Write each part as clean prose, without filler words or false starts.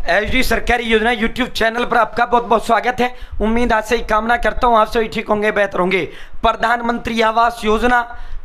HD सरकारी योजना YouTube channel पर आपका बहुत बहुत स्वागत है। उम्मीद आज से ही कामना करता हूँ आप सभी ठीक होंगे, बेहतर होंगे। प्रधानमंत्री आवास योजना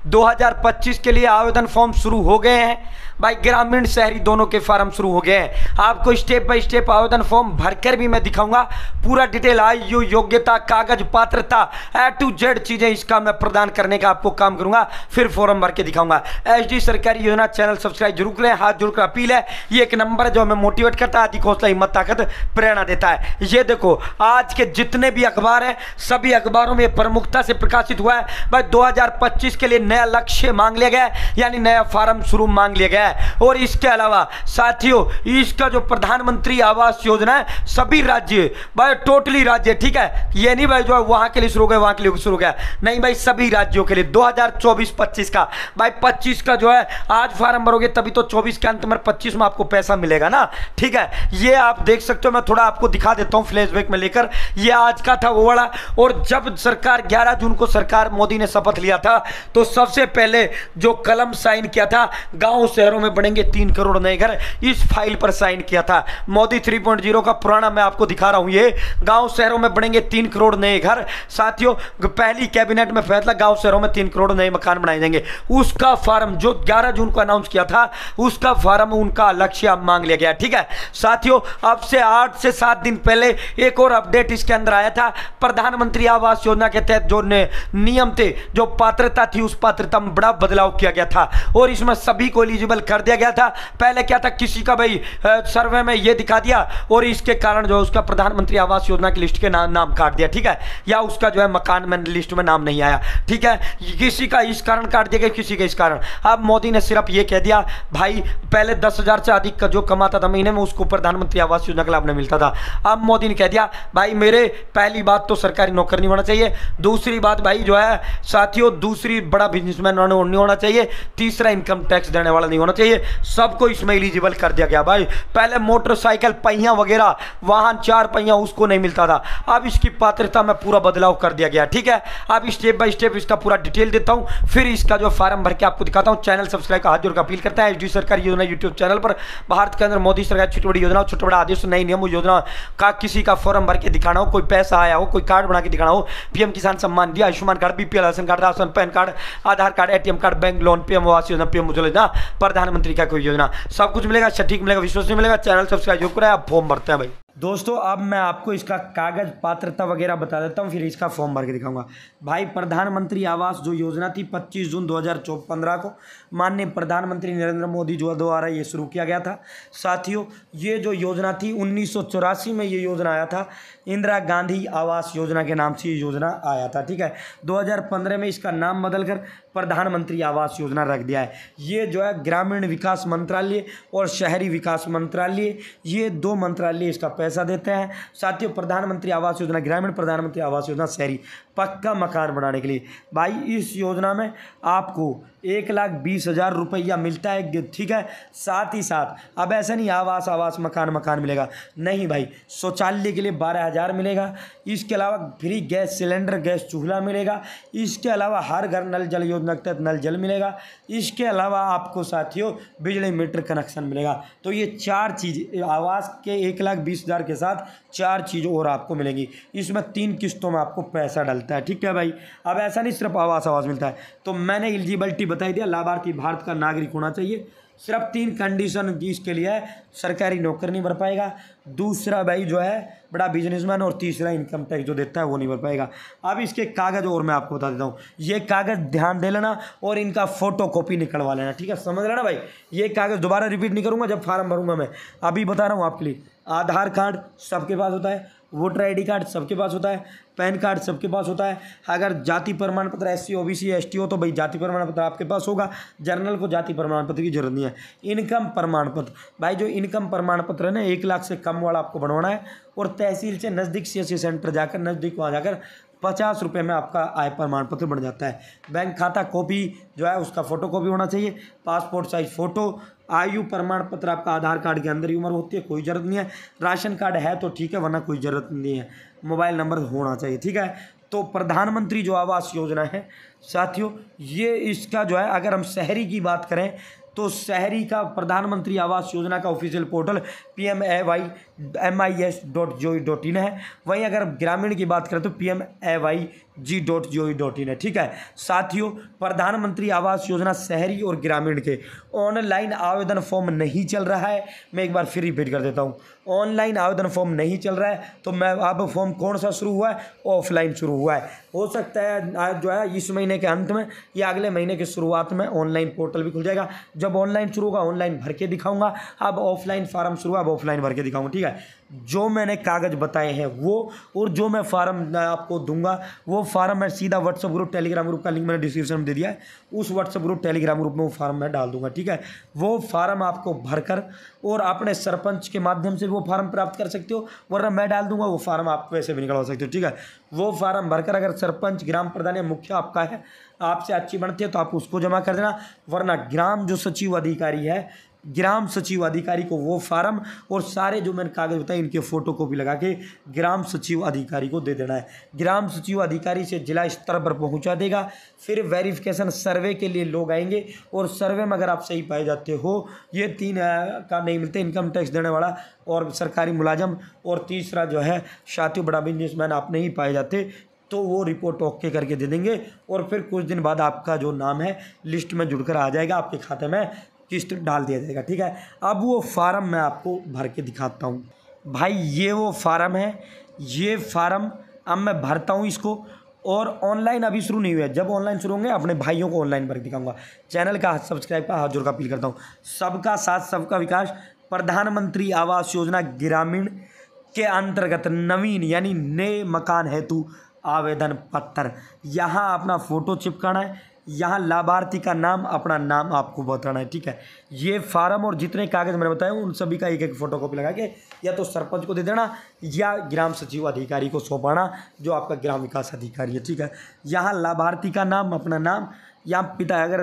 2025 के लिए आवेदन फॉर्म शुरू हो गए हैं भाई। ग्रामीण शहरी दोनों के फार्म शुरू हो गए हैं। आपको स्टेप बाय स्टेप आवेदन फॉर्म भरकर भी मैं दिखाऊंगा। पूरा डिटेल आयु, योग्यता, कागज, पात्रता, A to Z चीजें इसका मैं प्रदान करने का आपको काम करूंगा, फिर फॉर्म भर के दिखाऊंगा। एचडी सरकारी योजना चैनल सब्सक्राइब जरूर करें। हाथ जोड़कर अपील है, ये एक नंबर है जो हमें मोटिवेट करता है, अधिक हौसला, हिम्मत, ताकत, प्रेरणा देता है। ये देखो आज के जितने भी अखबार हैं सभी अखबारों में प्रमुखता से प्रकाशित हुआ है भाई। 2025 के लिए नया लक्ष्य मांग लिया गया है, यानी नया फार्म शुरू मांग लिया गया है। और इसके अलावा साथियों, इसका जो प्रधानमंत्री आवास योजना है सभी राज्य भाई, टोटली राज्य, ठीक है, ये नहीं भाई जो वहां के लिए शुरू हो गया वहां के लिए शुरू हो गया, नहीं भाई, सभी राज्यों के लिए 2024-25 का भाई। 25 का जो है आज फार्म भरोगे तभी तो 24 के अंत में 25 में आपको पैसा मिलेगा ना, ठीक है। ये आप देख सकते हो, मैं थोड़ा आपको दिखा देता हूं फ्लैशबैक में लेकर। ये आज का था वो वाला। और जब सरकार 11 जून को सरकार मोदी ने शपथ लिया था तो सबसे पहले जो कलम साइन किया था, गांव शहरों में बनेंगे 3 करोड़ नए घर, इस फाइल पर साइन किया था मोदी 3.0 का पुराना। मैं आपको दिखा रहा हूं, ये गांव शहरों में बनेंगे 3 करोड़ नए घर। साथियों, पहली कैबिनेट में फैसला, गांव शहरों में 3 करोड़ नए मकान बनाए जाएंगे। उसका फार्म जो 11 जून को अनाउंस किया था, उसका फार्म, उनका लक्ष्य अब मांग लिया गया, ठीक है। साथियों, अब से 8 से 7 दिन पहले एक और अपडेट इसके अंदर आया था। प्रधानमंत्री आवास योजना के तहत जो नियम थे, जो पात्रता थी, उस पात्रता में बड़ा बदलाव किया गया था और इसमें सभी को एलिजिबल कर दिया गया था। पहले क्या था, किसी का भाई सर्वे में ये दिखा दिया और इसके कारण जो उसका प्रधानमंत्री आवास योजना की लिस्ट के नाम काट दिया, ठीक है, या उसका जो है मकान में लिस्ट में नाम नहीं आया, ठीक है। किसी का इस कारण काट दिया गया, किसी का इस कारण। अब मोदी ने सिर्फ ये कह दिया भाई, पहले 10,000 से अधिक का जो कमाता था महीने में उसको प्रधानमंत्री आवास योजना का लाभ नहीं मिलता था। अब मोदी ने कह दिया भाई, मेरे पहली बात तो सरकारी नौकर नहीं होना चाहिए, दूसरी बात भाई जो है साथियों, दूसरी बड़ा बिजनेसमैन नहीं होना चाहिए, तीसरा इनकम टैक्स देने वाला नहीं होना चाहिए, सबको इसमें एलिजिबल कर दिया गया भाई। पहले मोटरसाइकिल पहिया वगैरह वाहन 4 पहिया उसको नहीं मिलता था, अब इसकी पात्रता में पूरा बदलाव कर दिया गया, ठीक है। अब स्टेप बाय स्टेप इसका पूरा डिटेल देता हूं, फिर इसका जो फार्म भर के आपको दिखाता हूं। चैनल सब्सक्राइब का हाथ जोड़कर अपील करता है। एचडी सरकारी योजना यूट्यूब चैनल पर भारत के अंदर मोदी सरकार छोटी बड़ी योजना, छोटा बड़ा आदेश, नई नियम योजना का किसी का फॉर्म भर के दिखाना हो, कोई पैसा आया हो, कोई कार्ड बना के दिखाना हो, PM Kisan Samman Nidhi, Ayushman card, BPL ration card, ration, PAN card, Aadhaar card, ATM card, bank loan, PM Awas Yojana, PM Ujjwala योजना, प्रधानमंत्री का कोई योजना, सब कुछ मिलेगा, सटीक मिलेगा, विश्वसनीय मिलेगा। चैनल सब्सक्राइब जो करें, आप फॉर्म भरते हैं भाई। दोस्तों, अब मैं आपको इसका कागज, पात्रता वगैरह बता देता हूं, फिर इसका फॉर्म भर के दिखाऊंगा भाई। प्रधानमंत्री आवास जो योजना थी 25 जून 2015 को माननीय प्रधानमंत्री नरेंद्र मोदी जो द्वारा ये शुरू किया गया था। साथियों, ये जो योजना थी 1984 में ये योजना आया था, इंदिरा गांधी आवास योजना के नाम से ये योजना आया था, ठीक है। 2015 में इसका नाम बदलकर प्रधानमंत्री आवास योजना रख दिया है। ये जो है ग्रामीण विकास मंत्रालय और शहरी विकास मंत्रालय, ये 2 मंत्रालय इसका पैसा देते हैं। साथियों, प्रधानमंत्री आवास योजना ग्रामीण, प्रधानमंत्री आवास योजना शहरी, पक्का मकान बनाने के लिए भाई। इस योजना में आपको 1,20,000 रुपया मिलता है, ठीक है। साथ ही साथ अब ऐसा नहीं आवास मकान मिलेगा, नहीं भाई, शौचालय के लिए 12,000 मिलेगा। इसके अलावा फ्री गैस सिलेंडर, गैस चूल्हा मिलेगा। इसके अलावा हर घर नल जल योजना के तहत नल जल मिलेगा। इसके अलावा आपको साथियों बिजली मीटर कनेक्शन मिलेगा। तो ये 4 चीज़ आवास के 1,20,000 के साथ 4 चीज़ और आपको मिलेंगी। इसमें 3 किस्तों में आपको पैसा डलता है, ठीक है भाई। अब ऐसा नहीं सिर्फ आवास मिलता है, तो मैंने एलिजिबिलिटी बताई दिया, लाभार्थी भारत का नागरिक होना चाहिए। सिर्फ 3 कंडीशन इसके लिए है, सरकारी नौकर नहीं भर पाएगा, दूसरा भाई जो है बड़ा बिजनेसमैन, और तीसरा इनकम टैक्स जो देता है वो नहीं भर पाएगा। अब इसके कागज़ और मैं आपको बता देता हूँ, ये कागज़ ध्यान दे लेना और इनका फोटोकॉपी निकलवा लेना, ठीक है, समझ लेना भाई। ये कागज़ दोबारा रिपीट नहीं करूँगा जब फार्म भरूंगा, मैं अभी बता रहा हूँ आपके लिए। आधार कार्ड सबके पास होता है, वोटर आईडी कार्ड सबके पास होता है, पैन कार्ड सबके पास होता है। अगर जाति प्रमाण पत्र SC OBC ST हो तो भाई जाति प्रमाण पत्र आपके पास होगा, जनरल को जाति प्रमाण पत्र की जरूरत नहीं है। इनकम प्रमाण पत्र भाई, जो इनकम प्रमाण पत्र है ना 1 लाख से कम वाला आपको बनवाना है, और तहसील से नज़दीक CSC सेंटर जाकर, नज़दीक वहाँ जाकर 50 रुपये में आपका आय प्रमाण पत्र बन जाता है। बैंक खाता कॉपी जो है उसका फोटोकॉपी होना चाहिए, पासपोर्ट साइज फ़ोटो, आयु प्रमाण पत्र आपका आधार कार्ड के अंदर ही उम्र होती है, कोई ज़रूरत नहीं है। राशन कार्ड है तो ठीक है, वरना कोई ज़रूरत नहीं है। मोबाइल नंबर होना चाहिए, ठीक है। तो प्रधानमंत्री जो आवास योजना है साथियों, ये इसका जो है, अगर हम शहरी की बात करें तो शहरी का प्रधानमंत्री आवास योजना का ऑफिशियल पोर्टल PMAYMIS.gov.in है। वहीं अगर ग्रामीण की बात करें तो PMAYG.gov.in है। ठीक है साथियों, प्रधानमंत्री आवास योजना शहरी और ग्रामीण के ऑनलाइन आवेदन फॉर्म नहीं चल रहा है। मैं एक बार फिर रिपीट कर देता हूँ, ऑनलाइन आवेदन फॉर्म नहीं चल रहा है। तो मैं अब फॉर्म कौन सा शुरू हुआ है? ऑफलाइन शुरू हुआ है। हो सकता है आज जो है इस महीने के अंत में या अगले महीने की शुरुआत में ऑनलाइन पोर्टल भी खुल जाएगा। जब ऑनलाइन शुरू होगा ऑनलाइन भर के दिखाऊंगा। अब ऑफलाइन फार्म शुरू हुआ, अब ऑफलाइन भर के दिखाऊंगा। ठीक है, जो मैंने कागज़ बताए हैं वो और जो मैं फार्म आपको दूंगा वो फार्म मैं सीधा व्हाट्सएप ग्रुप टेलीग्राम ग्रुप का लिंक मैंने डिस्क्रिप्शन में दे दिया है, उस व्हाट्सएप ग्रुप टेलीग्राम ग्रुप में वो फार्म मैं डाल दूंगा। ठीक है, वो फार्म आपको भरकर और अपने सरपंच के माध्यम से वो फार्म प्राप्त कर सकते हो, वरना मैं डाल दूंगा वो फार्म आप वैसे भी निकलवा सकते हो। ठीक है, वो फार्म भरकर अगर सरपंच ग्राम प्रधान या मुखिया आपका है, आपसे अच्छी बनती है तो आप उसको जमा कर देना, वरना ग्राम जो सचिव अधिकारी है, ग्राम सचिव अधिकारी को वो फार्म और सारे जो मैंने कागज बताए इनके फोटो कॉपी लगा के ग्राम सचिव अधिकारी को दे देना है। ग्राम सचिव अधिकारी से जिला स्तर पर पहुंचा देगा। फिर वेरिफिकेशन सर्वे के लिए लोग आएंगे और सर्वे में अगर आप सही पाए जाते हो, ये 3 का नहीं मिलते, इनकम टैक्स देने वाला और सरकारी मुलाजम, और तीसरा जो है साथियों बड़ा बिजनेसमैन आप नहीं पाए जाते, तो वो रिपोर्ट ओके करके दे देंगे और फिर कुछ दिन बाद आपका जो नाम है लिस्ट में जुड़कर आ जाएगा, आपके खाते में किस्त डाल दिया जाएगा। ठीक है, अब वो फार्म मैं आपको भर के दिखाता हूँ। भाई ये वो फार्म है, ये फार्म अब मैं भरता हूँ इसको, और ऑनलाइन अभी शुरू नहीं हुआ है। जब ऑनलाइन शुरू होंगे अपने भाइयों को ऑनलाइन भर के दिखाऊंगा। चैनल का सब्सक्राइब का हाथ जोड़ कर अपील करता हूँ। सबका साथ सबका विकास, प्रधानमंत्री आवास योजना ग्रामीण के अंतर्गत नवीन यानी नए मकान हेतु आवेदन पत्र, यहाँ अपना फ़ोटो चिपकाना है, यहाँ लाभार्थी का नाम, अपना नाम आपको बताना है। ठीक है, ये फार्म और जितने कागज़ मैंने बताए उन सभी का एक एक फोटोकॉपी लगा के या तो सरपंच को दे देना या ग्राम सचिव अधिकारी को सौंपाना जो आपका ग्राम विकास अधिकारी है। ठीक है, यहाँ लाभार्थी का नाम, अपना नाम, यहाँ पिता, अगर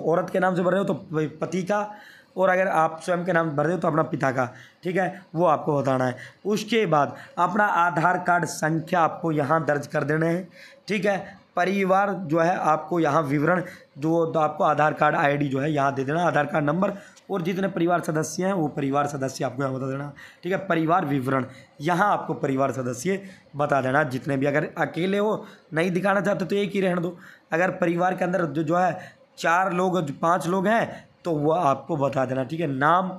औरत के नाम से भर रहे हो तो पति का, और अगर आप स्वयं के नाम भर रहे हो तो अपना पिता का। ठीक है, वो आपको बताना है। उसके बाद अपना आधार कार्ड संख्या आपको यहाँ दर्ज कर देने हैं। ठीक है, परिवार जो है आपको यहाँ विवरण जो तो आपको आधार कार्ड आईडी जो है यहाँ दे देना, आधार कार्ड नंबर, और जितने परिवार सदस्य हैं वो परिवार सदस्य आपको यहाँ बता देना। ठीक है, परिवार विवरण यहाँ आपको परिवार सदस्य बता देना जितने भी। अगर अकेले हो नहीं दिखाना चाहते तो एक ही रहने दो। अगर परिवार के अंदर जो है 4 लोग 5 लोग हैं तो वो आपको बता देना। ठीक है, नाम,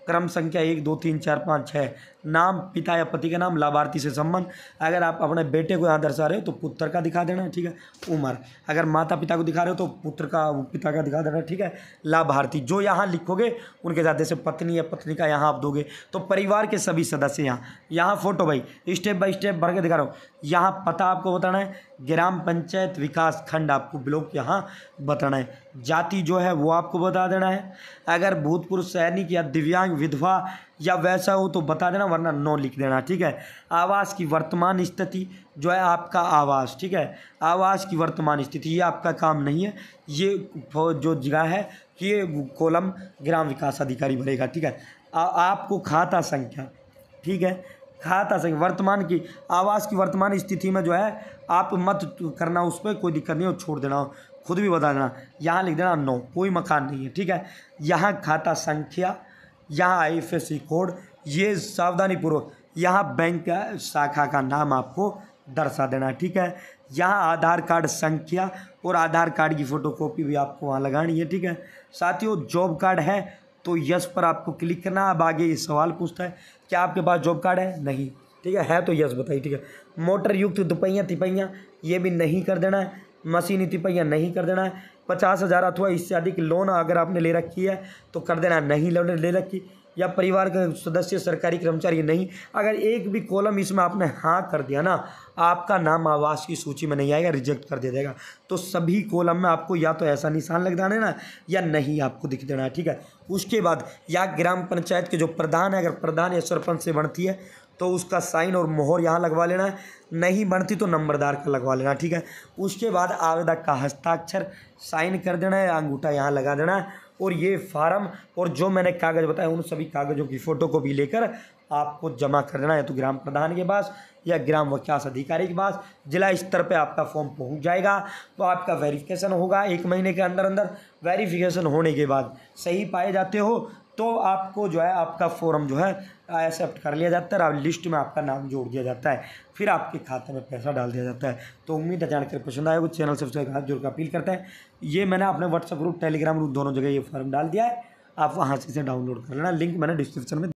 क्रम संख्या 1 2 3 4 5 6, नाम, पिता या पति का नाम, लाभार्थी से संबंध। अगर आप अपने बेटे को यहाँ दर्शा रहे हो तो पुत्र का दिखा देना। ठीक है, उम्र, अगर माता पिता को दिखा रहे हो तो पुत्र का पिता का दिखा देना। ठीक है, लाभार्थी जो यहाँ लिखोगे उनके साथ, जैसे पत्नी या पत्नी का यहाँ आप दोगे तो परिवार के सभी सदस्य यहाँ फोटो भाई स्टेप बाय स्टेप भर के दिखा रहा हूँ। यहाँ पता आपको बताना है, ग्राम पंचायत विकास खंड आपको ब्लॉक यहाँ बताना है, जाति जो है वो आपको बता देना है। अगर भूतपूर्व सैनिक या दिव्यांग, विधवा या वैसा हो तो बता देना, वरना नो लिख देना। ठीक है, आवास की वर्तमान स्थिति जो है आपका आवास, ठीक है, आवास की वर्तमान स्थिति ये आपका काम नहीं है, ये जो जगह है ये कॉलम ग्राम विकास अधिकारी भरेगा। ठीक है, आपको खाता संख्या, ठीक है, खाता संख्या वर्तमान की आवास की वर्तमान स्थिति में जो है आप मत करना, उस पर कोई दिक्कत नहीं हो, छोड़ देना, खुद भी बता देना। यहाँ लिख देना नो, कोई मकान नहीं है। ठीक है, यहाँ खाता संख्या, यहाँ IFSC कोड, ये सावधानी पूर्वक यहाँ बैंक शाखा का नाम आपको दर्शा देना। ठीक है, यहाँ आधार कार्ड संख्या और आधार कार्ड की फ़ोटोकॉपी भी आपको वहाँ लगानी है। ठीक है साथियों, जॉब कार्ड है तो यस पर आपको क्लिक करना। अब आगे ये सवाल पूछता है क्या आपके पास जॉब कार्ड है? नहीं। ठीक है तो यस बताइए। ठीक है, मोटर युक्त दुपहिया तिपहिया ये भी नहीं कर देना है, मशीनी तिपहिया नहीं कर देना है, 50,000 अथवा इससे अधिक लोन अगर आपने ले रखी है तो कर देना, नहीं ले रखी, या परिवार के सदस्य सरकारी कर्मचारी नहीं। अगर एक भी कॉलम इसमें आपने हाँ कर दिया ना, आपका नाम आवास की सूची में नहीं आएगा, रिजेक्ट कर दिया जाएगा। तो सभी कॉलम में आपको या तो ऐसा निशान लग जाना है ना, या नहीं आपको दिख देना है। ठीक है, उसके बाद या ग्राम पंचायत के जो प्रधान है, अगर प्रधान या सरपंच से बनती है तो उसका साइन और मोहर यहाँ लगवा लेना है, नहीं बनती तो नंबरदार का लगवा लेना। ठीक है, उसके बाद आवेदक का हस्ताक्षर साइन कर देना है, अंगूठा यहाँ लगा देना है, और ये फार्म और जो मैंने कागज़ बताए उन सभी कागज़ों की फ़ोटो को भी लेकर आपको जमा करना है, तो ग्राम प्रधान के पास या ग्राम विकास अधिकारी के पास जिला स्तर पे आपका फॉर्म पहुंच जाएगा। तो आपका वेरिफिकेशन होगा 1 महीने के अंदर अंदर। वेरिफिकेशन होने के बाद सही पाए जाते हो तो आपको जो है आपका फॉर्म जो है एक्सेप्ट कर लिया जाता है और लिस्ट में आपका नाम जोड़ दिया जाता है, फिर आपके खाते में पैसा डाल दिया जाता है। तो उम्मीद है जानकारी पसंद आएगा। चैनल सब्सक्राइब हाथ जोड़ कर अपील करते हैं। ये मैंने अपने व्हाट्सएप ग्रुप, टेलीग्राम ग्रुप दोनों जगह ये फॉर्म डाल दिया है, आप वहाँ से इसे डाउनलोड कर लेना। लिंक मैंने डिस्क्रिप्शन में